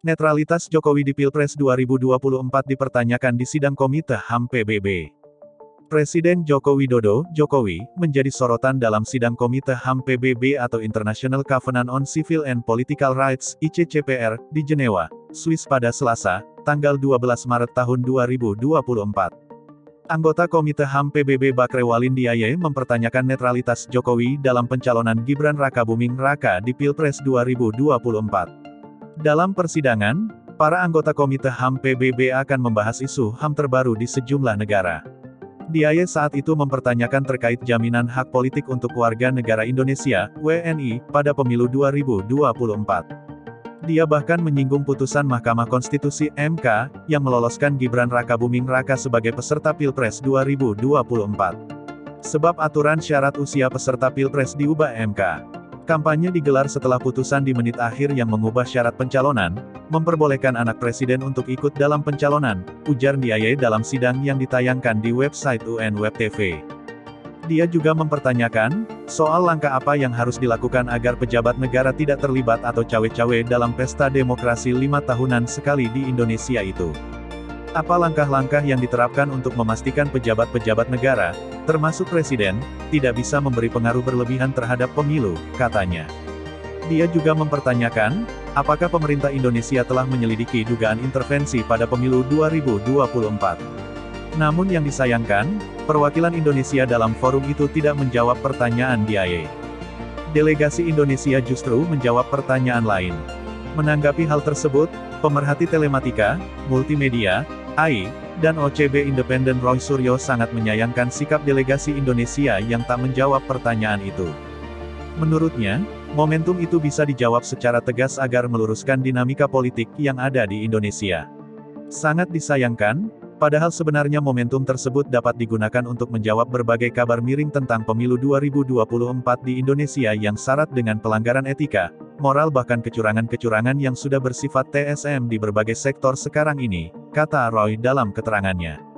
Netralitas Jokowi di Pilpres 2024 dipertanyakan di sidang Komite HAM PBB. Presiden Joko Widodo, Jokowi, menjadi sorotan dalam sidang Komite HAM PBB atau International Covenant on Civil and Political Rights, ICCPR, di Jenewa, Swiss pada Selasa, tanggal 12 Maret tahun 2024. Anggota Komite HAM PBB Bakre Walindiaye mempertanyakan netralitas Jokowi dalam pencalonan Gibran Rakabuming Raka di Pilpres 2024. Dalam persidangan, para anggota Komite HAM PBB akan membahas isu HAM terbaru di sejumlah negara. Diaye saat itu mempertanyakan terkait jaminan hak politik untuk warga negara Indonesia, WNI, pada pemilu 2024. Dia bahkan menyinggung putusan Mahkamah Konstitusi (MK) yang meloloskan Gibran Rakabuming Raka sebagai peserta Pilpres 2024. Sebab aturan syarat usia peserta Pilpres diubah MK. Kampanye digelar setelah putusan di menit akhir yang mengubah syarat pencalonan, memperbolehkan anak presiden untuk ikut dalam pencalonan, ujar Diaye dalam sidang yang ditayangkan di website UN Web TV. Dia juga mempertanyakan, soal langkah apa yang harus dilakukan agar pejabat negara tidak terlibat atau cawe-cawe dalam pesta demokrasi 5 tahunan sekali di Indonesia itu. Apa langkah-langkah yang diterapkan untuk memastikan pejabat-pejabat negara, termasuk presiden, tidak bisa memberi pengaruh berlebihan terhadap pemilu, katanya. Dia juga mempertanyakan, apakah pemerintah Indonesia telah menyelidiki dugaan intervensi pada pemilu 2024. Namun yang disayangkan, perwakilan Indonesia dalam forum itu tidak menjawab pertanyaan Diaye. Delegasi Indonesia justru menjawab pertanyaan lain. Menanggapi hal tersebut, pemerhati telematika, multimedia, AI, dan OCB Independen Roy Suryo sangat menyayangkan sikap delegasi Indonesia yang tak menjawab pertanyaan itu. Menurutnya, momentum itu bisa dijawab secara tegas agar meluruskan dinamika politik yang ada di Indonesia. Sangat disayangkan, padahal sebenarnya momentum tersebut dapat digunakan untuk menjawab berbagai kabar miring tentang pemilu 2024 di Indonesia yang syarat dengan pelanggaran etika, moral bahkan kecurangan-kecurangan yang sudah bersifat TSM di berbagai sektor sekarang ini, kata Roy dalam keterangannya.